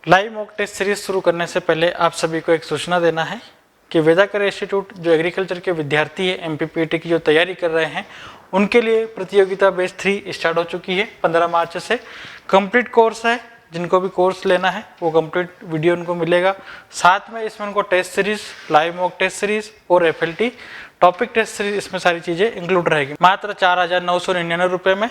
Live mock test series शुरू करने से पहले आप सभी को एक सूचना देना है कि वेदाकर इंस्टीट्यूट जो एग्रीकल्चर के विद्यार्थी है MPPT की जो तैयारी कर रहे हैं उनके लिए प्रतियोगिता बैच 3 स्टार्ट हो चुकी है। 15 मार्च से कंप्लीट कोर्स है। जिनको भी कोर्स लेना है वो कंप्लीट वीडियो उनको मिलेगा। साथ में इसमें उनको test series, live mock test series और FLT टॉपिक टेस्ट सीरीज, इसमें सारी चीज़ें इंक्लूड रहेगी मात्र 4,999 रुपये में।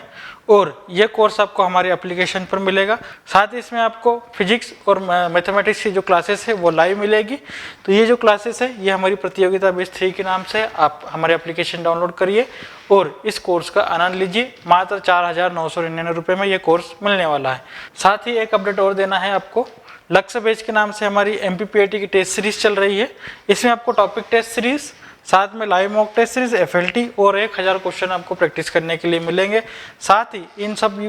और ये कोर्स आपको हमारे एप्लीकेशन पर मिलेगा। साथ ही इसमें आपको फिजिक्स और मैथमेटिक्स की जो क्लासेस है वो लाइव मिलेगी। तो ये जो क्लासेस है ये हमारी प्रतियोगिता बैच 3 के नाम से आप हमारे एप्लीकेशन डाउनलोड करिए और इस कोर्स का आनंद लीजिए। मात्र 4,999 रुपये में ये कोर्स मिलने वाला है। साथ ही एक अपडेट और देना है आपको, लक्ष्य बैच के नाम से हमारी MPPT की टेस्ट सीरीज चल रही है। इसमें आपको टॉपिक टेस्ट सीरीज, साथ में live mock test series, FLT और 1000 क्वेश्चन आपको प्रैक्टिस करने के लिए मिलेंगे। साथ ही इन सब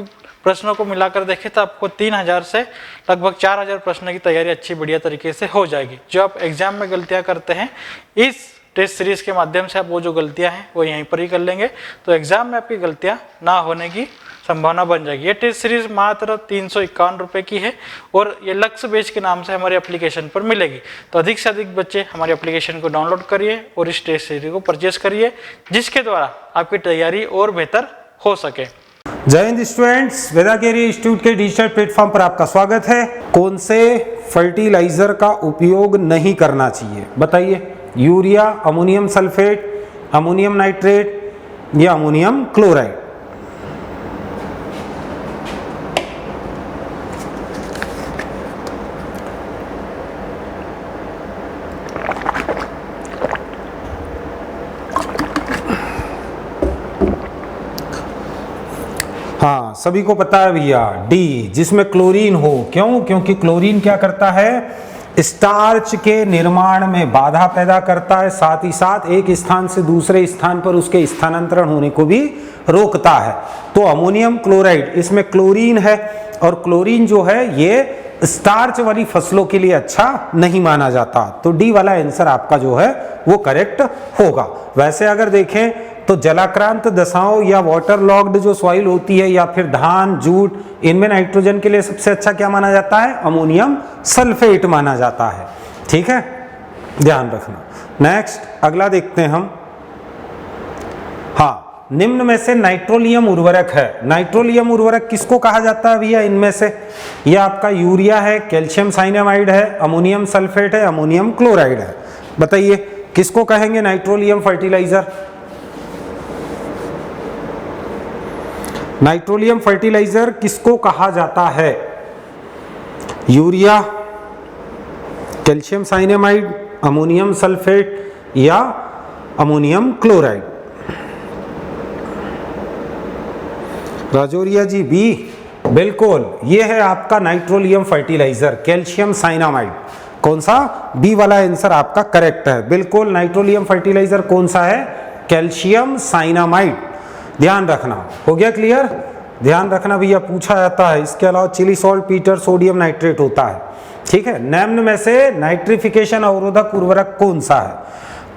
प्रश्नों को मिलाकर देखें तो आपको 3000 से लगभग 4000 प्रश्न की तैयारी अच्छी बढ़िया तरीके से हो जाएगी। जो आप एग्जाम में गलतियां करते हैं इस टेस्ट सीरीज के माध्यम से आप वो जो गलतियां हैं वो यहीं पर ही कर लेंगे, तो एग्जाम में आपकी गलतियां ना होने की संभावना बन जाएगी। ये टेस्ट सीरीज मात्र 351 रुपये की है और ये लक्ष्य बैच के नाम से हमारे एप्लीकेशन पर मिलेगी। तो अधिक से अधिक बच्चे हमारे एप्लीकेशन को डाउनलोड करिए और इस टेस्ट सीरीज को परचेस करिए, जिसके द्वारा आपकी तैयारी और बेहतर हो सके। जय हिंद स्टूडेंट्स, वेदाकर इंस्टीट्यूट के डिजिटल प्लेटफॉर्म पर आपका स्वागत है। कौन से फर्टिलाइजर का उपयोग नहीं करना चाहिए बताइए? Urea, ammonium sulphate, ammonium nitrate या अमोनियम क्लोराइड? हाँ, सभी को पता है भैया, डी, जिसमें क्लोरीन हो। क्यों? क्योंकि क्लोरीन क्या करता है? स्टार्च के निर्माण में बाधा पैदा करता है, साथ ही साथ एक स्थान से दूसरे स्थान पर उसके स्थानांतरण होने को भी रोकता है। तो अमोनियम क्लोराइड, इसमें क्लोरीन है और क्लोरीन जो है ये स्टार्च वाली फसलों के लिए अच्छा नहीं माना जाता। तो डी वाला आंसर आपका जो है वो करेक्ट होगा। वैसे अगर देखें तो जलाक्रांत दशाओं या वाटर लॉक्ड जो सॉइल होती है या फिर धान, जूट, इनमें नाइट्रोजन के लिए सबसे अच्छा क्या माना जाता है? अमोनियम सल्फेट माना जाता है। ठीक है, ध्यान रखना। नेक्स्ट अगला देखते हैं हम। हाँ, निम्न में से नाइट्रोलियम उर्वरक है। नाइट्रोलियम उर्वरक किसको कहा जाता है भैया? इनमें से यह आपका यूरिया है, कैल्शियम साइनामाइड है, अमोनियम सल्फेट है, अमोनियम क्लोराइड है। बताइए किसको कहेंगे नाइट्रोलियम फर्टिलाइजर? नाइट्रोलियम फर्टिलाइजर किसको कहा जाता है? Urea, calcium cyanamide, ammonium sulphate या ammonium chloride? Rajoria ji B, बिल्कुल ये है आपका नाइट्रोलियम फर्टिलाइजर, कैल्शियम साइनामाइड। कौन सा? बी वाला आंसर आपका करेक्ट है। बिल्कुल नाइट्रोलियम फर्टिलाइजर कौन सा है? Calcium cyanamide. ध्यान रखना, हो गया क्लियर? ध्यान रखना भैया, पूछा जाता है। इसके अलावा Chile saltpetre, sodium nitrate होता है। ठीक है, निम्न में से नाइट्रिफिकेशन अवरोधक उर्वरक कौन सा है?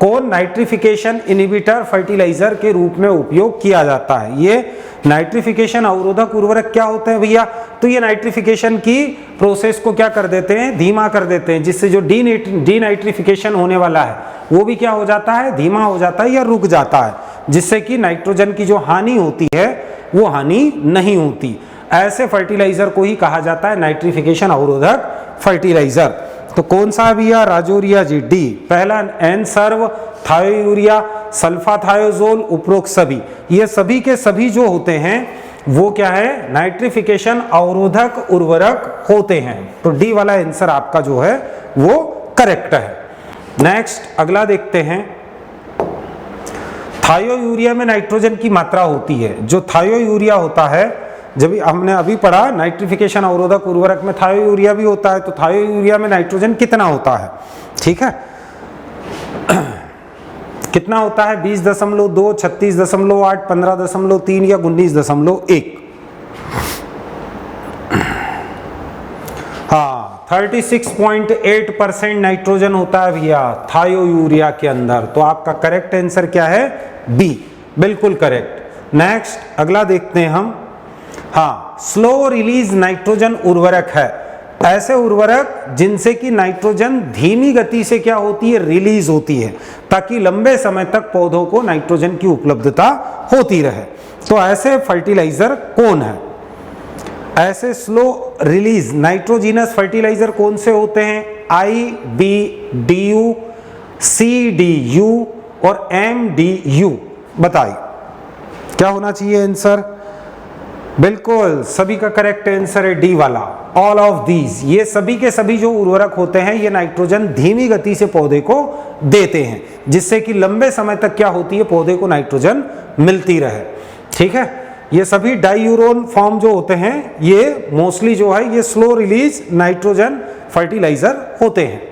कौन नाइट्रिफिकेशन इनहिबिटर फर्टिलाइजर के रूप में उपयोग किया जाता है? ये नाइट्रिफिकेशन अवरोधक उर्वरक क्या होते हैं भैया? तो ये नाइट्रिफिकेशन की प्रोसेस को क्या कर देते हैं? धीमा कर देते हैं, जिससे जो डीनाइट्रिफिकेशन होने वाला है वो भी क्या हो जाता है? धीमा हो जाता है या रुक जाता है, जिससे कि नाइट्रोजन की जो हानि होती है वो हानि नहीं होती। ऐसे फर्टिलाइजर को ही कहा जाता है नाइट्रिफिकेशन अवरोधक फर्टिलाइजर। तो कौन सा है भैया? राजौरिया जी डी। पहला एन सर्व, थायोयूरिया, सल्फाथायोजोल, उपरोक्त सभी, ये सभी के सभी जो होते हैं वो क्या है? नाइट्रिफिकेशन अवरोधक उर्वरक होते हैं। तो डी वाला आंसर आपका जो है वो करेक्ट है। नेक्स्ट अगला देखते हैं। थायोयूरिया में नाइट्रोजन की मात्रा होती है। जो थायोयूरिया होता है, जब हमने अभी पढ़ा नाइट्रिफिकेशन अवरोधक उर्वरक में थायोयूरिया भी होता है, तो थायोयूरिया में नाइट्रोजन कितना होता है? ठीक है, कितना होता है? 20.2, 36.8, 15.3 या 19.1? हाँ, 36.8% नाइट्रोजन होता है भैया थायोयूरिया के अंदर। तो आपका करेक्ट आंसर क्या है? बी, बिल्कुल करेक्ट। नेक्स्ट अगला देखते हैं हम। हाँ, स्लो रिलीज नाइट्रोजन उर्वरक है। ऐसे उर्वरक जिनसे कि नाइट्रोजन धीमी गति से क्या होती है, रिलीज होती है, ताकि लंबे समय तक पौधों को नाइट्रोजन की उपलब्धता होती रहे। तो ऐसे फर्टिलाइजर कौन है? ऐसे स्लो रिलीज नाइट्रोजीनस फर्टिलाइजर कौन से होते हैं? IBDU, CDU और MDU। बताइए क्या होना चाहिए आंसर? बिल्कुल सभी का करेक्ट आंसर है डी वाला, ऑल ऑफ दीज। ये सभी के सभी जो उर्वरक होते हैं ये नाइट्रोजन धीमी गति से पौधे को देते हैं, जिससे कि लंबे समय तक क्या होती है, पौधे को नाइट्रोजन मिलती रहे। ठीक है, ये सभी डाईयूरोन फॉर्म जो होते हैं ये मोस्टली जो है ये स्लो रिलीज नाइट्रोजन फर्टिलाइजर होते हैं।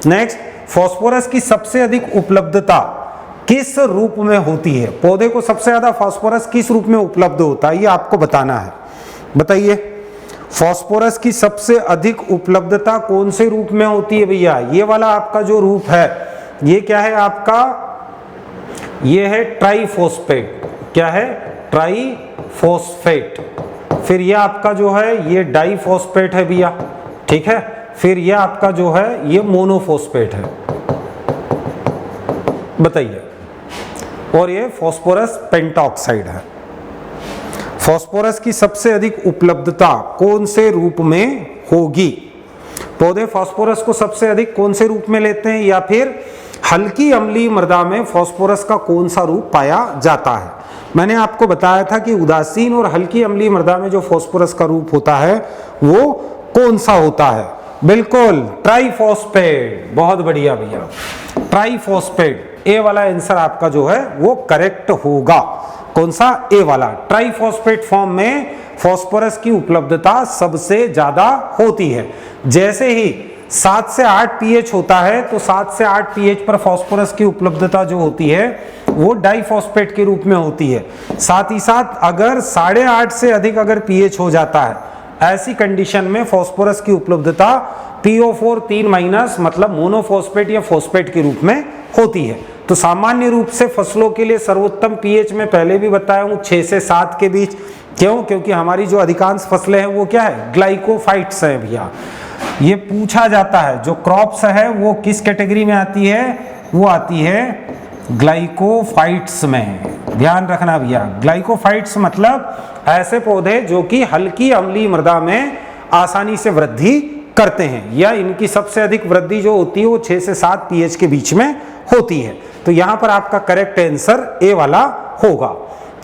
नेक्स्ट, फास्फोरस की सबसे अधिक उपलब्धता किस रूप में होती है? पौधे को सबसे ज्यादा फास्फोरस किस रूप में उपलब्ध होता है, ये आपको बताना है। बताइए, फास्फोरस की सबसे अधिक उपलब्धता कौन से रूप में होती है भैया? ये वाला आपका जो रूप है ये क्या है आपका? ये है ट्राइफॉस्फेट। क्या है? ट्राइफॉस्फेट। फिर ये आपका जो है ये डाइफॉस्फेट है भैया। ठीक है, फिर ये आपका जो है ये मोनोफॉस्फेट है। बताइए, और ये फास्फोरस पेंटॉक्साइड है। फास्फोरस की सबसे अधिक उपलब्धता कौन से रूप में होगी? पौधे फास्फोरस को सबसे अधिक कौन से रूप में लेते हैं, या फिर हल्की अम्लीय मृदा में फास्फोरस का कौन सा रूप पाया जाता है? मैंने आपको बताया था कि उदासीन और हल्की अम्लीय मृदा में जो फास्फोरस का रूप होता है वो कौन सा होता है? बिल्कुल ट्राइफॉस्फेट। बहुत बढ़िया भैया, ट्राइफॉस्फेट। ए वाला आंसर आपका जो है वो करेक्ट होगा। कौन सा? ए वाला। ट्राइफॉस्फेट फॉर्म में फास्फोरस की उपलब्धता सबसे ज्यादा होती है। जैसे ही 7 से 8 pH होता है तो 7 से 8 pH पर फास्फोरस की उपलब्धता जो होती है वो डाइफॉस्फेट के रूप में होती है। साथ ही साथ अगर 8.5 से अधिक अगर pH हो जाता है, ऐसी कंडीशन में फास्फोरस की उपलब्धता PO4 3- मतलब मोनोफॉस्फेट या फॉस्फेट के रूप में होती है। तो सामान्य रूप से फसलों के लिए सर्वोत्तम पीएच में पहले भी बताया हूं 6 से 7 के बीच। क्यों? क्योंकि हमारी जो अधिकांश फसलें हैं वो क्या है? ग्लाइकोफाइट्स है भैया। ये पूछा जाता है जो क्रॉप्स है वो किस कैटेगरी में आती है? वो आती है ग्लाइकोफाइट्स में। ध्यान रखना भैया, ग्लाइकोफाइट्स मतलब ऐसे पौधे जो कि हल्की अम्लीय मृदा में आसानी से वृद्धि करते हैं, या इनकी सबसे अधिक वृद्धि जो होती है वो 6 से 7 pH के बीच में होती है। तो यहां पर आपका करेक्ट आंसर ए वाला होगा।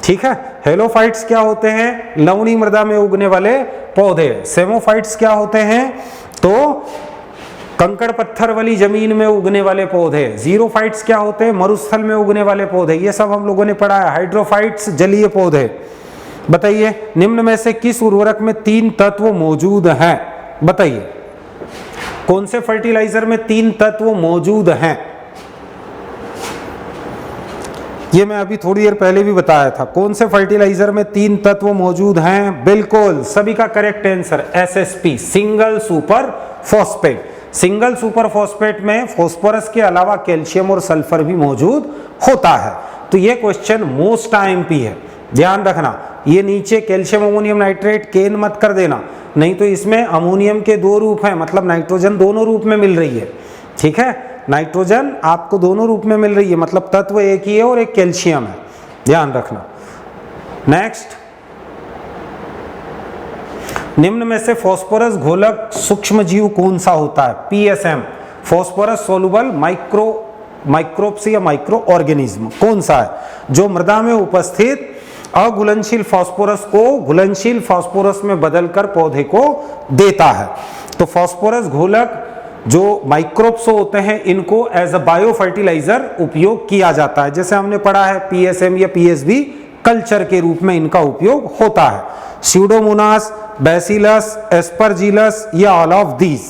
ठीक है, हेलोफाइट्स क्या होते हैं? लवणीय मृदा में उगने वाले पौधे। सेमोफाइट्स क्या होते हैं? तो कंकड़ पत्थर वाली जमीन में उगने वाले पौधे। जीरोफाइट्स क्या होते हैं? मरुस्थल में उगने वाले पौधे। ये सब हम लोगों ने पढ़ा है। हाइड्रोफाइट्स जलीय पौधे। बताइए, निम्न में से किस उर्वरक में 3 तत्व मौजूद हैं? बताइए, कौन से फर्टिलाइजर में 3 तत्व मौजूद हैं? ये मैं अभी थोड़ी देर पहले भी बताया था। कौन से फर्टिलाइजर में 3 तत्व मौजूद हैं? बिल्कुल सभी का correct answer SSP, single super phosphate. Single super phosphate में फास्फोरस के अलावा कैल्शियम और सल्फर भी मौजूद होता है। तो ये क्वेश्चन मोस्ट IMP है, ध्यान रखना। ये नीचे कैल्शियम अमोनियम नाइट्रेट केन मत कर देना, नहीं तो इसमें अमोनियम के 2 रूप हैं, मतलब नाइट्रोजन दोनों रूप में मिल रही है। ठीक है, नाइट्रोजन आपको दोनों रूप में मिल रही है, मतलब तत्व एक ही है और एक कैल्शियम है, ध्यान रखना। नेक्स्ट, निम्न में से फास्फोरस घोलक सूक्ष्म जीव कौन सा होता है? PSM, फास्फोरस सोलुबल माइक्रोब्स या माइक्रो ऑर्गेनिज्म कौन सा है? जो मृदा में उपस्थित अघुलनशील फास्फोरस को घुलनशील फास्फोरस में बदलकर पौधे को देता है। तो फास्फोरस घोलक जो माइक्रोब्स होते हैं इनको एज अ बायो फर्टिलाइजर उपयोग किया जाता है। जैसे हमने पढ़ा है PSM या PSB कल्चर के रूप में इनका उपयोग होता है। स्यूडोमोनास, बैसिलस, एस्परजिलस या ऑल ऑफ दीज।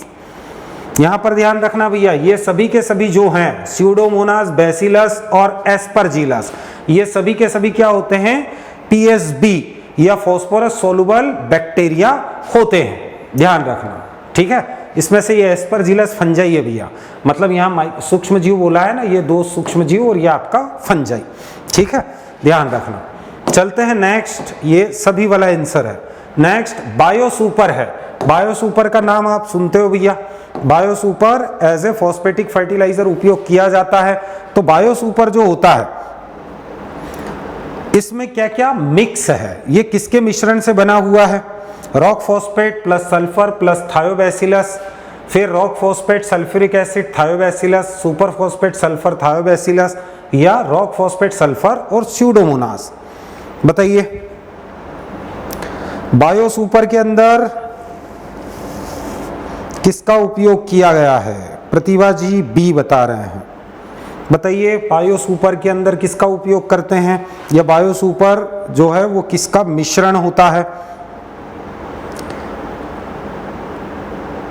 यहां पर ध्यान रखना भैया, ये सभी के सभी जो हैं स्यूडोमोनास, बैसिलस और एस्परजिलस, ये सभी के सभी क्या होते हैं? PSB या फास्फोरस सोलुबल बैक्टीरिया होते हैं, ध्यान रखना। ठीक है, इसमें से ये एस्परजिलस फंजाई है भैया, मतलब यहाँ सूक्ष्म जीव बोला है ना, ये 2 सूक्ष्म जीव और ये आपका फंजाई। ठीक है, ध्यान रखना। चलते हैं नेक्स्ट, ये सभी वाला आंसर है। नेक्स्ट बायो सुपर है। बायोसुपर का नाम आप सुनते हो भैया, बायोसुपर एज ए फॉस्फेटिक फर्टिलाइजर उपयोग किया जाता है। तो बायोसुपर जो होता है इसमें क्या क्या मिक्स है, ये किसके मिश्रण से बना हुआ है? Rock phosphate plus sulphur plus thiobacillus, फिर rock phosphate sulphuric acid thiobacillus, super phosphate sulphur thiobacillus, या रॉक फॉस्फेट सल्फर और स्यूडोमोनास। बताइए बायोसुपर के अंदर किसका उपयोग किया गया है? प्रतिभा जी बी बता रहे हैं। बताइए बायोसुपर के अंदर किसका उपयोग करते हैं, या बायोसुपर जो है वो किसका मिश्रण होता है?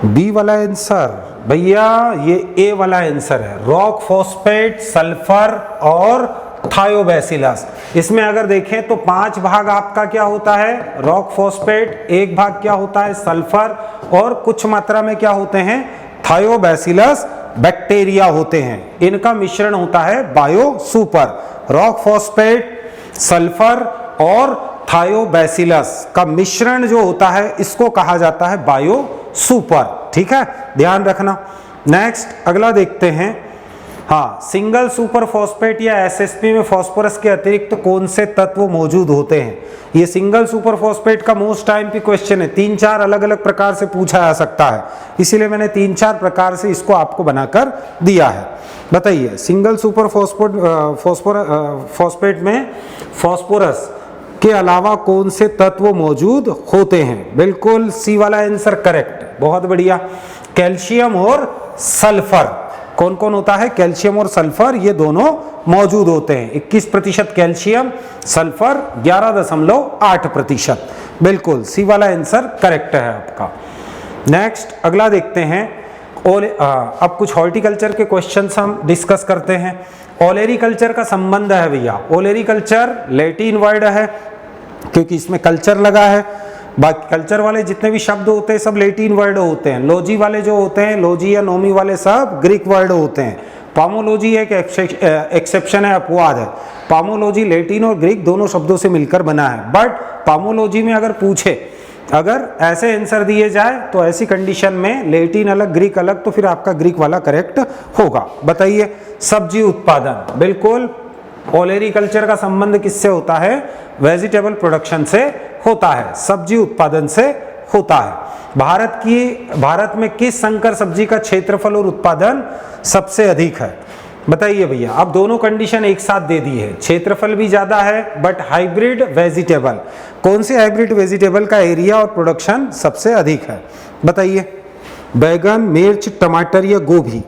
बी वाला आंसर भैया, ये ए वाला आंसर है, रॉक फॉस्फेट सल्फर और थायोबैसिलस। इसमें अगर देखें तो 5 भाग आपका क्या होता है? रॉक फॉस्फेट, 1 भाग क्या होता है? सल्फर, और कुछ मात्रा में क्या होते हैं? थायोबैसिलस बैक्टीरिया होते हैं। इनका मिश्रण होता है बायोसुपर। रॉक फॉस्फेट, सल्फर और थायोबैसिलस का मिश्रण जो होता है इसको कहा जाता है बायोसुपर। ठीक है, ध्यान रखना। नेक्स्ट अगला देखते हैं। हाँ, सिंगल सुपर फॉस्फेट या एसएसपी में फास्फोरस के अतिरिक्त कौन से तत्व मौजूद होते हैं? ये सिंगल सुपर फॉस्फेट का मोस्ट टाइम की क्वेश्चन है, 3-4 अलग अलग प्रकार से पूछा जा सकता है, इसीलिए मैंने 3-4 प्रकार से इसको आपको बनाकर दिया है। बताइए सिंगल सुपर फॉस्फेट में फास्फोरस के अलावा कौन से तत्व मौजूद होते हैं? बिल्कुल सी वाला आंसर करेक्ट, बहुत बढ़िया। कैल्शियम और सल्फर। कौन कौन होता है? कैल्शियम और सल्फर, ये दोनों मौजूद होते हैं। 21% कैल्शियम, सल्फर 11.8%। बिल्कुल सी वाला आंसर करेक्ट है आपका। नेक्स्ट अगला देखते हैं। और अब कुछ हॉर्टिकल्चर के क्वेश्चंस हम डिस्कस करते हैं। ओलेरीकल्चर का संबंध है भैया, ओलेरीकल्चर लैटिन वर्ड है क्योंकि इसमें कल्चर लगा है। बाकी कल्चर वाले जितने भी शब्द होते हैं सब लैटिन वर्ड होते हैं। लॉजी वाले जो होते हैं, लॉजी या नोमी वाले सब ग्रीक वर्ड होते हैं। पामोलॉजी एक एक्सेप्शन है, अपवाद है। पामोलॉजी लैटिन और ग्रीक दोनों शब्दों से मिलकर बना है। बट पामोलॉजी में अगर पूछे, अगर ऐसे आंसर दिए जाए तो ऐसी कंडीशन में लैटिन अलग ग्रीक अलग, तो फिर आपका ग्रीक वाला करेक्ट होगा। बताइए सब्जी उत्पादन। बिल्कुल ओलेरीकल्चर का संबंध किससे होता है? वेजिटेबल प्रोडक्शन से होता है, सब्जी उत्पादन से होता है। भारत में किस संकर सब्जी का क्षेत्रफल और उत्पादन सबसे अधिक है? बताइए भैया। अब दोनों कंडीशन एक साथ दे दी है, क्षेत्रफल भी ज्यादा है बट हाइब्रिड वेजिटेबल। कौन से हाइब्रिड वेजिटेबल का एरिया और प्रोडक्शन सबसे अधिक है? बताइए। बैगन, मिर्च, टमाटर या गोभी?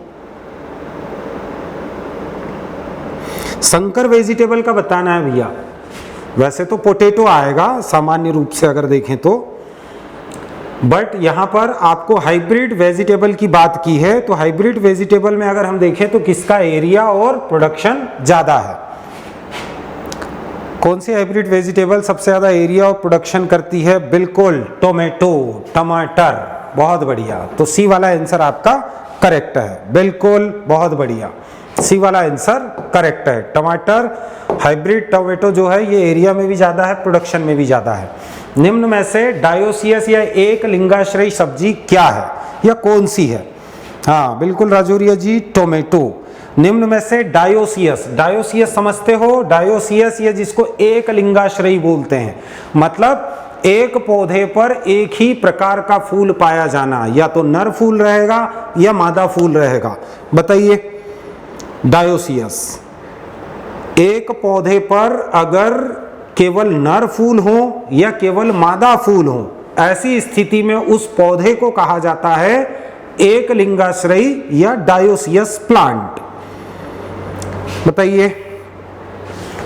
संकर वेजिटेबल का बताना है भैया। वैसे तो पोटैटो आएगा सामान्य रूप से अगर देखें तो, बट यहां पर आपको हाइब्रिड वेजिटेबल की बात की है, तो हाइब्रिड वेजिटेबल में अगर हम देखें तो किसका एरिया और प्रोडक्शन ज्यादा है? कौन सी हाइब्रिड वेजिटेबल सबसे ज्यादा एरिया और प्रोडक्शन करती है? बिल्कुल टोमेटो, टमाटर। बहुत बढ़िया, तो सी वाला आंसर आपका करेक्ट है। बिल्कुल बहुत बढ़िया, सी वाला आंसर करेक्ट है। टमाटर, हाइब्रिड टोमेटो जो है ये एरिया में भी ज्यादा है, प्रोडक्शन में भी ज्यादा है। निम्न में से डायोसियस या एक लिंगाश्रयी सब्जी क्या है या कौन सी है? हाँ बिल्कुल राजौरिया जी, टोमेटो। निम्न में से डायोसियस, डायोसियस समझते हो? डायोसियस ये जिसको एक लिंगाश्रयी बोलते हैं, मतलब एक पौधे पर एक ही प्रकार का फूल पाया जाना, या तो नर फूल रहेगा या मादा फूल रहेगा। बताइए डायोसियस। एक पौधे पर अगर केवल नर फूल हो या केवल मादा फूल हो, ऐसी स्थिति में उस पौधे को कहा जाता है एक लिंगाश्रयी या डायोसियस प्लांट। बताइए।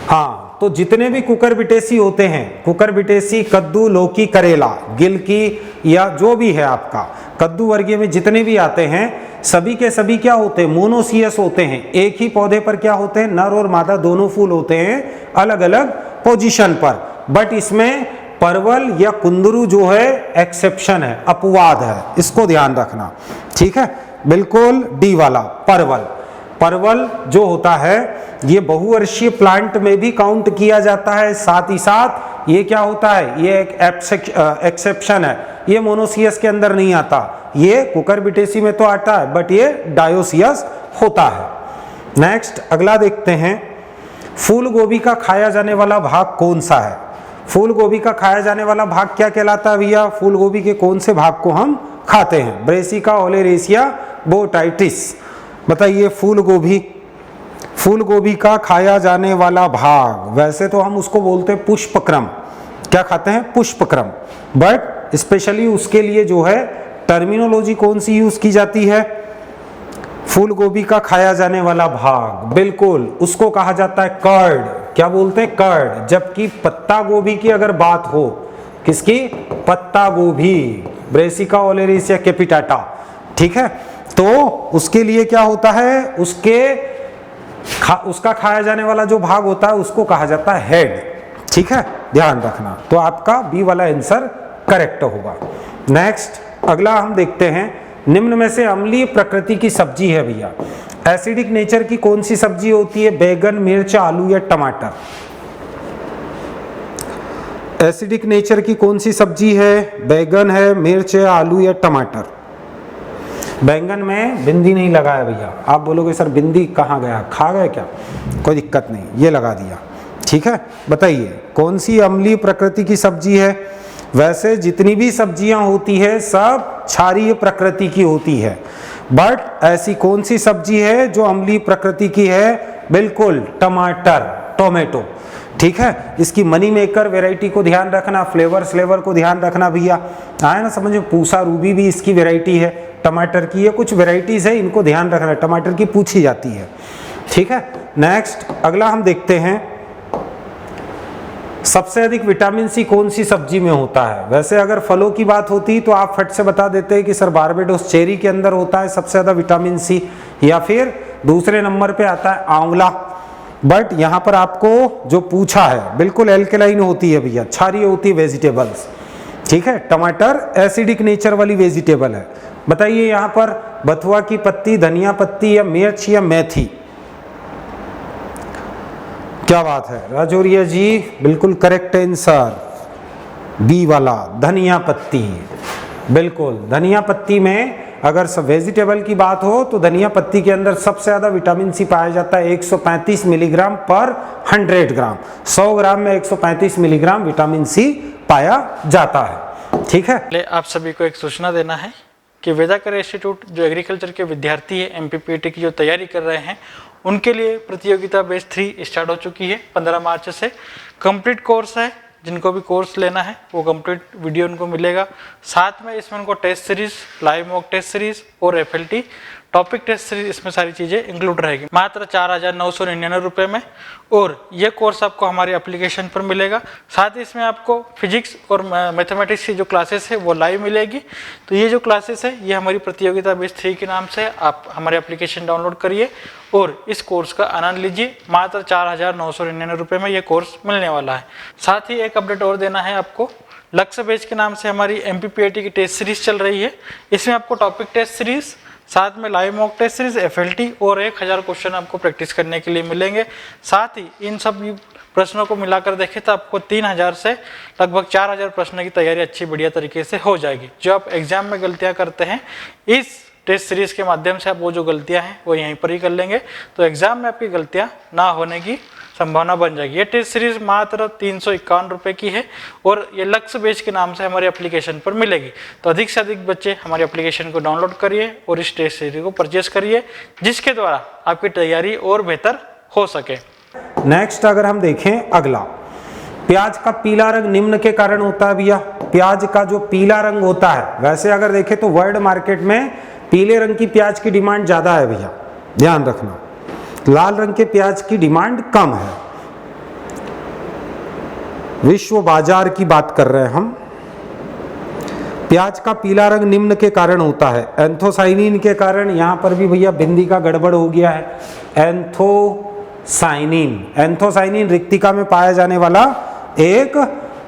हाँ, तो जितने भी कुकुरबिटेसी होते हैं, कुकुरबिटेसी, कद्दू, लौकी, करेला, गिलकी या जो भी है आपका कद्दू वर्गीय में जितने भी आते हैं, सभी के सभी क्या होते हैं? मोनोसियस होते हैं। एक ही पौधे पर क्या होते हैं? नर और मादा दोनों फूल होते हैं अलग अलग पोजीशन पर। बट इसमें परवल या कुंदरू जो है एक्सेप्शन है, अपवाद है, इसको ध्यान रखना। ठीक है, बिल्कुल डी वाला परवल। परवल जो होता है ये बहुवर्षीय प्लांट में भी काउंट किया जाता है, साथ ही साथ ये क्या होता है, ये एक एक्सेप्शन है, ये मोनोसियस के अंदर नहीं आता, ये कुकुरबिटेसी में तो आता है बट ये डायोसियस होता है। नेक्स्ट अगला देखते हैं, फूल गोभी का खाया जाने वाला भाग कौन सा है? फूल गोभी का खाया जाने वाला भाग क्या कहलाता है भैया? फूल गोभी के कौन से भाग को हम खाते हैं? Brassica, oleracea, botrytis. बताइए फूल गोभी का खाया जाने वाला भाग, वैसे तो हम उसको बोलते हैं पुष्पक्रम। क्या खाते हैं? पुष्पक्रम। बट स्पेशली उसके लिए जो है टर्मिनोलॉजी कौन सी यूज की जाती है? फूल गोभी का खाया जाने वाला भाग, बिल्कुल उसको कहा जाता है कर्ड। क्या बोलते हैं? कर्ड। जबकि पत्ता गोभी की अगर बात हो, किसकी? पत्ता गोभी, ब्रेसिका ओलेरेसिया कैपिटाटा, ठीक है, तो उसके लिए क्या होता है, उसका खाया जाने वाला जो भाग होता है उसको कहा जाता है हेड। ठीक है, ध्यान रखना। तो आपका बी वाला आंसर करेक्ट होगा। नेक्स्ट अगला हम देखते हैं, निम्न में से अम्लीय प्रकृति की सब्जी है भैया, एसिडिक नेचर की कौन सी सब्जी होती है? बैगन, मिर्च, आलू या टमाटर? एसिडिक नेचर की कौन सी सब्जी है? बैगन है, मिर्च है, आलू या टमाटर? बैंगन में बिंदी नहीं लगाया भैया। आप बोलोगे सर बिंदी कहाँ गया, खा गए क्या? कोई दिक्कत नहीं, ये लगा दिया। ठीक है, बताइए कौन सी अम्लीय प्रकृति की सब्जी है? वैसे जितनी भी सब्जियां होती है सब क्षारीय प्रकृति की होती है, बट ऐसी कौन सी सब्जी है जो अम्लीय प्रकृति की है? बिल्कुल टमाटर, टोमेटो। ठीक है, इसकी मनी मेकर वेराइटी को ध्यान रखना, फ्लेवर को ध्यान रखना भैया। आए ना समझ में? पूसा रूबी भी इसकी वेराइटी है टमाटर की। ये कुछ वेराइटीज है, इनको ध्यान रखना, टमाटर की पूछी जाती है। ठीक है, नेक्स्ट अगला हम देखते हैं, सबसे अधिक विटामिन सी कौन सी सब्जी में होता है? वैसे अगर फलों की बात होती तो आप फट से बता देते हैं कि सर बारबेडोस चेरी के अंदर होता है सबसे ज्यादा विटामिन सी, या फिर दूसरे नंबर पे आता है आंवला। बट यहाँ पर आपको जो पूछा है बिल्कुल एल्केलाइन होती है भैया, क्षारीय होती है वेजिटेबल्स। ठीक है, टमाटर एसिडिक नेचर वाली वेजिटेबल है। बताइए यहाँ पर बथुआ की पत्ती, धनिया पत्ती या मिर्च या मेथी? क्या बात है राजौरिया जी, बिल्कुल करेक्ट आंसर बी वाला, धनिया पत्ती। बिल्कुल, धनिया पत्ती में अगर सब वेजिटेबल की बात हो तो धनिया पत्ती के अंदर सबसे ज्यादा विटामिन सी पाया जाता है, 135 मिलीग्राम पर 100 ग्राम। 100 ग्राम में 135 मिलीग्राम विटामिन सी पाया जाता है। ठीक है, आप सभी को एक सूचना देना है कि वेदाकर इंस्टीट्यूट जो एग्रीकल्चर के विद्यार्थी है एमपीपीटी की जो तैयारी कर रहे हैं उनके लिए प्रतियोगिता बैच 3 स्टार्ट हो चुकी है 15 मार्च से। कंप्लीट कोर्स है, जिनको भी कोर्स लेना है वो कंप्लीट वीडियो उनको मिलेगा। साथ में इसमें उनको test series, live mock test series और एफएलटी टॉपिक टेस्ट सीरीज, इसमें सारी चीज़ें इंक्लूड रहेगी मात्र 4,999 रुपये में। और ये कोर्स आपको हमारी एप्लीकेशन पर मिलेगा। साथ ही इसमें आपको फिजिक्स और मैथमेटिक्स की जो क्लासेस है वो लाइव मिलेगी। तो ये जो क्लासेस है ये हमारी प्रतियोगिता बैच 3 के नाम से, आप हमारी एप्लीकेशन डाउनलोड करिए और इस कोर्स का आनंद लीजिए। मात्र 4,999 रुपये में ये कोर्स मिलने वाला है। साथ ही एक अपडेट और देना है आपको, लक्ष्य बैच के नाम से हमारी एमपीपीटी की टेस्ट सीरीज चल रही है। इसमें आपको टॉपिक टेस्ट सीरीज, साथ में live mock test series, FLT और 1000 क्वेश्चन आपको प्रैक्टिस करने के लिए मिलेंगे। साथ ही इन सब प्रश्नों को मिलाकर देखें तो आपको 3000 से लगभग 4000 प्रश्न की तैयारी अच्छी बढ़िया तरीके से हो जाएगी। जो आप एग्जाम में गलतियां करते हैं इस टेस्ट सीरीज के माध्यम से आप वो जो गलतियां हैं वो यहीं पर ही कर लेंगे, तो एग्जाम में आपकी गलतियां ना होने की संभावना बन जाएगी। ये टेस्ट सीरीज मात्र 351 रुपये की है और ये लक्ष्य बैच के नाम से हमारी एप्लीकेशन पर मिलेगी। तो अधिक से अधिक बच्चे हमारी एप्लीकेशन को डाउनलोड करिए और इस टेस्ट सीरीज को परचेस करिए, जिसके द्वारा आपकी तैयारी और बेहतर हो सके। नेक्स्ट अगर हम देखें अगला, प्याज का पीला रंग निम्न के कारण होता है भैया। प्याज का जो पीला रंग होता है, वैसे अगर देखें तो वर्ल्ड मार्केट में पीले रंग की प्याज की डिमांड ज्यादा है भैया, ध्यान रखना। लाल रंग के प्याज की डिमांड कम है। विश्व बाजार की बात कर रहे हैं हम। प्याज का पीला रंग निम्न के कारण होता है, एंथोसाइनिन के कारण। यहां पर भी भैया बिंदी का गड़बड़ हो गया है। एंथोसाइनिन रिक्तिका में पाया जाने वाला एक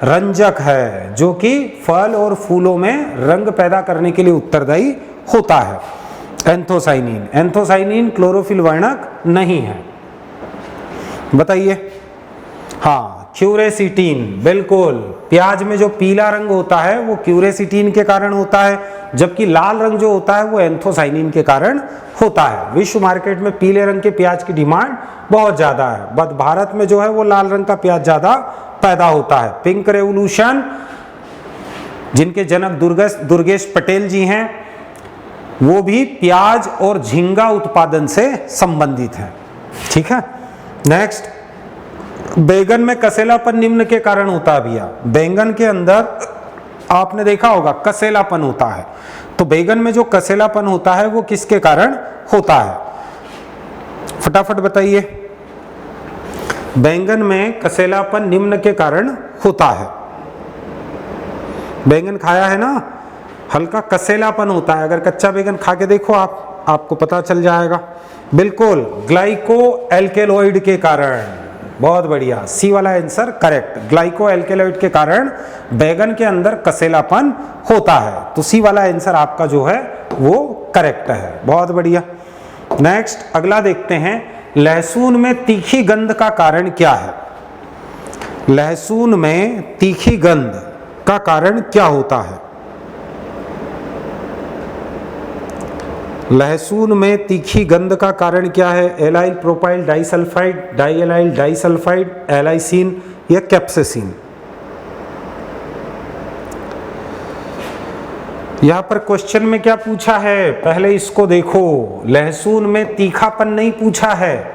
रंजक है जो कि फल और फूलों में रंग पैदा करने के लिए उत्तरदायी होता है। एंथोसाइनिन क्लोरोफिल वर्णक नहीं है। बताइए, हाँ क्यूरेसिटीन, बिल्कुल। प्याज में जो पीला रंग होता है वो क्यूरेसिटीन के कारण होता है, जबकि लाल रंग जो होता है वो एंथोसाइनिन के कारण होता है। विश्व मार्केट में पीले रंग के प्याज की डिमांड बहुत ज्यादा है, बट भारत में जो है वो लाल रंग का प्याज ज्यादा पैदा होता है। पिंक रेवोल्यूशन, जिनके जनक दुर्गेश पटेल जी हैं, वो भी प्याज और झींगा उत्पादन से संबंधित है। ठीक है। नेक्स्ट, बैंगन में कसेलापन निम्न के कारण होता है भैया। बैंगन के अंदर आपने देखा होगा कसेलापन होता है, तो बैंगन में जो कसेलापन होता है वो किसके कारण होता है? फटाफट बताइए। बैंगन में कसेलापन निम्न के कारण होता है। बैंगन खाया है ना, हल्का कसेलापन होता है। अगर कच्चा बैंगन खा के देखो आपको पता चल जाएगा। बिल्कुल, ग्लाइको एल्केलॉइड के कारण। बहुत बढ़िया, सी वाला आंसर करेक्ट। ग्लाइको एल्केलॉइड के कारण बैंगन के अंदर कसेलापन होता है, तो सी वाला आंसर आपका जो है वो करेक्ट है। बहुत बढ़िया। नेक्स्ट, अगला देखते हैं, लहसुन में तीखी गंध का कारण क्या है? लहसुन में तीखी गंध का कारण क्या होता है? लहसुन में तीखी गंध का कारण क्या है? एलाइल प्रोपाइल डाइसल्फाइड, डाइएलाइल डाइसल्फाइड, एलाइसिन या कैप्सेसिन? यहां पर क्वेश्चन में क्या पूछा है, पहले इसको देखो। लहसुन में तीखापन नहीं पूछा है,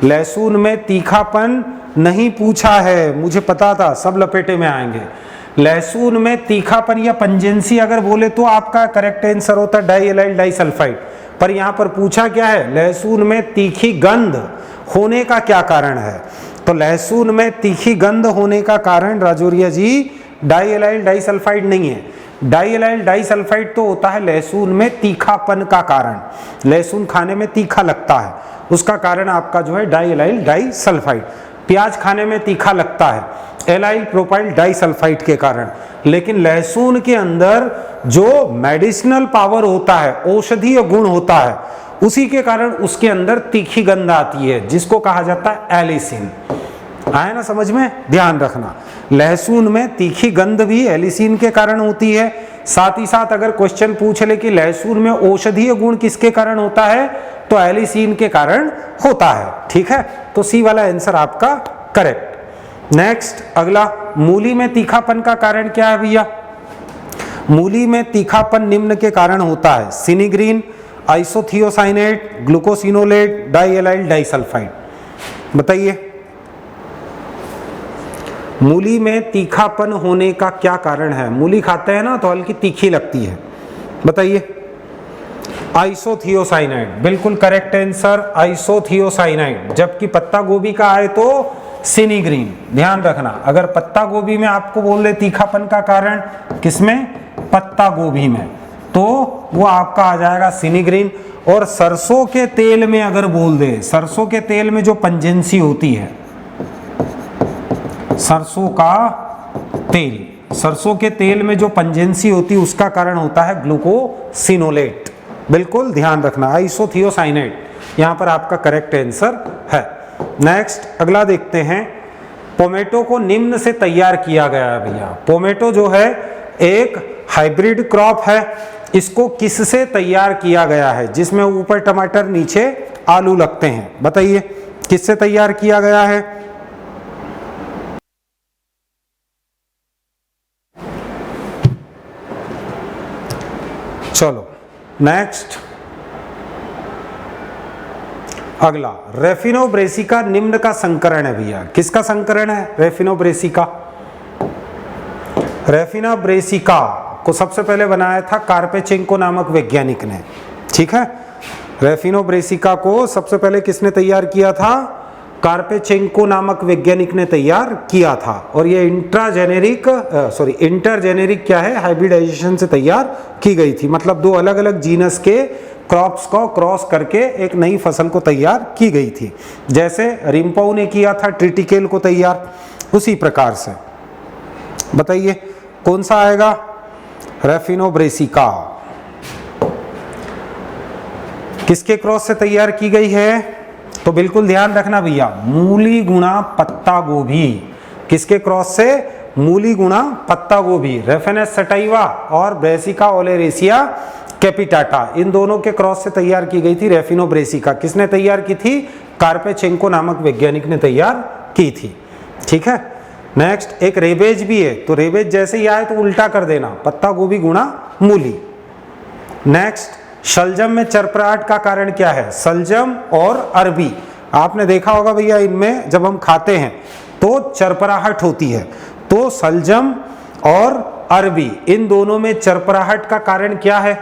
लहसुन में तीखापन नहीं पूछा है। मुझे पता था सब लपेटे में आएंगे। लहसुन में तीखापन या पंजेंसी अगर बोले तो आपका करेक्ट आंसर होता है डाइएलाइल डाइसल्फाइड, पर यहां पर पूछा क्या है? लहसुन में तीखी गंध होने का क्या कारण है? तो लहसुन में तीखी गंध होने का कारण राजौरिया जी डाइएलाइल डाइसल्फाइड नहीं है। डाइएलाइल डाइसल्फाइड तो होता है लहसुन में तीखापन का कारण, लहसुन खाने में तीखा लगता है, उसका कारण आपका जो है डाइएलाइल डाइसल्फाइड। प्याज खाने में तीखा लगता है, एलाइल प्रोपाइल डाइसल्फाइड के कारण। लेकिन लहसुन के अंदर जो मेडिसिनल पावर होता है, औषधीय गुण होता है, उसी के कारण उसके अंदर तीखी गंध आती है, जिसको कहा जाता है एलिसिन। आए ना समझ में? ध्यान रखना, लहसुन में तीखी गंध भी एलिसिन के कारण होती है। साथ ही साथ अगर क्वेश्चन पूछ ले कि लहसुन में औषधीय गुण किसके कारण होता है, तो एलिसिन के कारण होता है। ठीक है, तो सी वाला आंसर आपका करेक्ट। नेक्स्ट, अगला, मूली में तीखापन का कारण क्या है भैया? मूली में तीखापन निम्न के कारण होता है, सिनिग्रीन, आइसोथियोसाइनेट, ग्लूकोसिनोलेट, डाइएलाइल डाइसल्फाइड। बताइए, मूली में तीखापन होने का क्या कारण है? मूली खाते हैं ना तो हल्की तीखी लगती है। बताइए। आइसोथियोसाइनाइड, बिल्कुल करेक्ट आंसर, आइसोथियोसाइनाइड। जबकि पत्ता गोभी का आए तो सिनिग्रीन। ध्यान रखना, अगर पत्ता गोभी में आपको बोल दे तीखापन का कारण, किसमें? पत्ता गोभी में, तो वो आपका आ जाएगा सिनिग्रीन। और सरसों के तेल में अगर बोल दे, सरसों के तेल में जो पंजेंसी होती है, सरसों का तेल, सरसों के तेल में जो पंजेंसी होती है उसका कारण होता है ग्लूकोसिनोलेट। बिल्कुल ध्यान रखना, आइसोथियोसाइनेट यहां पर आपका करेक्ट आंसर है। नेक्स्ट, अगला देखते हैं, पोमेटो को निम्न से तैयार किया गया है भैया। पोमेटो जो है एक हाइब्रिड क्रॉप है, इसको किससे तैयार किया गया है? जिसमें ऊपर टमाटर नीचे आलू लगते हैं। बताइए, किससे तैयार किया गया है? चलो नेक्स्ट, अगला, रेफिनो ब्रेसिका निम्न का संकरण है भैया। किसका संकरण है? रेफिनो ब्रेसिका। रेफिना ब्रेसिका को सबसे पहले बनाया था कार्पेचेंको नामक वैज्ञानिक ने। ठीक है, रेफिनो ब्रेसिका को सबसे पहले किसने तैयार किया था? कार्पेचेंको नामक वैज्ञानिक ने तैयार किया था। और ये इंटरजेनेरिक क्या है? हाइब्रिडाइजेशन से तैयार की गई थी। मतलब दो अलग अलग जीनस के क्रॉप्स को क्रॉस करके एक नई फसल को तैयार की गई थी। जैसे रिम्पाउ ने किया था ट्रिटिकेल को तैयार, उसी प्रकार से। बताइए कौन सा आएगा? रेफिनो ब्रेसिका किसके क्रॉस से तैयार की गई है? तो बिल्कुल ध्यान रखना भैया, मूली गुणा पत्ता गोभी, किसके क्रॉस से? मूली गुणा पत्ता गोभी, रेफेनस सटाइवा और ब्रेसिका ओलेरेसिया कैपिटाटा, इन दोनों के क्रॉस से तैयार की गई थी रेफिनो ब्रेसिका। किसने तैयार की थी? कार्पेचेंको नामक वैज्ञानिक ने तैयार की थी। ठीक है, नेक्स्ट एक रेबेज भी है, तो रेबेज जैसे ही आए तो उल्टा कर देना, पत्ता गोभी गुणा मूली। नेक्स्ट शलजम में चरपराहट का कारण क्या है? सलजम और अरबी, आपने देखा होगा भैया इनमें जब हम खाते हैं तो चरपराहट होती है, तो सलजम और अरबी इन दोनों में चरपराहट का कारण क्या है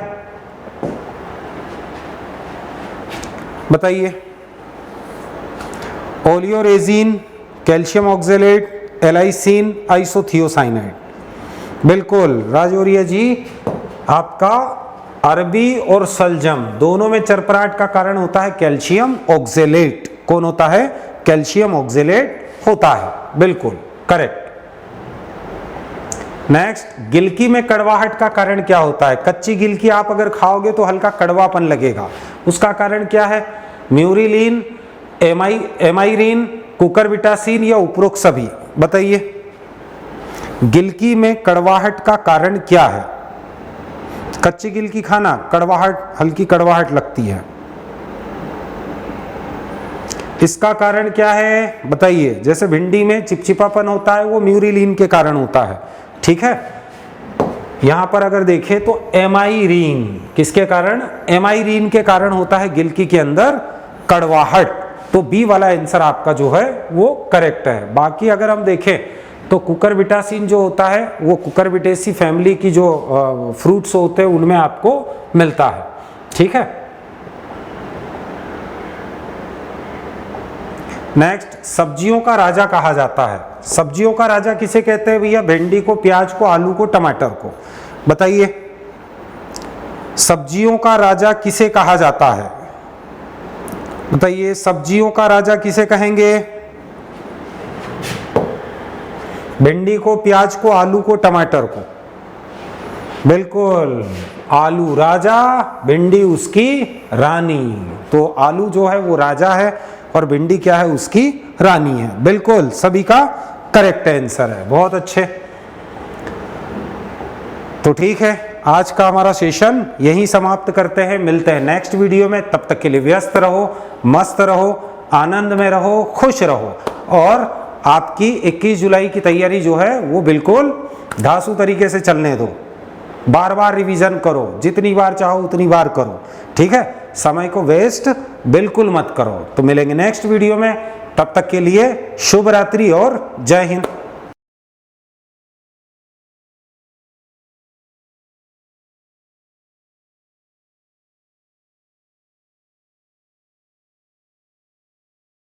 बताइए? Oleoresin, calcium oxalate, allicin, isothiocyanate. बिल्कुल राजौरिया जी, आपका अरबी और सलजम दोनों में चरपराहट का कारण होता है कैल्शियम ऑक्जेलेट। कौन होता है? कैल्शियम ऑक्जेलेट होता है, बिल्कुल करेक्ट। नेक्स्ट, गिलकी में कड़वाहट का कारण क्या होता है? कच्ची गिलकी आप अगर खाओगे तो हल्का कड़वापन लगेगा, उसका कारण क्या है? म्यूरिलीन, एमाइरिन, कुकरबिटासिन या उपरोक्त सभी? बताइए, गिलकी में कड़वाहट का कारण क्या है? कच्ची गिलकी खाना, कड़वाहट, हल्की कड़वाहट लगती है, इसका कारण क्या है बताइए? जैसे भिंडी में चिपचिपापन होता है वो म्यूरिलीन के कारण होता है। ठीक है, यहां पर अगर देखें तो एमाइरीन, किसके कारण? एमाइरीन के कारण होता है गिलकी के अंदर कड़वाहट, तो बी वाला आंसर आपका जो है वो करेक्ट है। बाकी अगर हम देखें तो कुकरबिटासिन जो होता है वो कुकरबिटेसी फैमिली की जो फ्रूट्स होते हैं उनमें आपको मिलता है। ठीक है, नेक्स्ट, सब्जियों का राजा कहा जाता है। सब्जियों का राजा किसे कहते हैं भैया? भिंडी को, प्याज को, आलू को, टमाटर को। बताइए, सब्जियों का राजा किसे कहा जाता है? बताइए, सब्जियों का राजा किसे कहेंगे? भिंडी को, प्याज को, आलू को, टमाटर को? बिल्कुल, आलू राजा, भिंडी उसकी रानी। तो आलू जो है वो राजा है और भिंडी क्या है? उसकी रानी है। बिल्कुल सभी का करेक्ट आंसर है, बहुत अच्छे। तो ठीक है, आज का हमारा सेशन यहीं समाप्त करते हैं, मिलते हैं नेक्स्ट वीडियो में। तब तक के लिए व्यस्त रहो, मस्त रहो, आनंद में रहो, खुश रहो, और आपकी 21 जुलाई की तैयारी जो है वो बिल्कुल धांसू तरीके से चलने दो। बार बार रिवीजन करो, जितनी बार चाहो उतनी बार करो। ठीक है, समय को वेस्ट बिल्कुल मत करो। तो मिलेंगे नेक्स्ट वीडियो में, तब तक के लिए शुभ रात्रि और जय हिंद।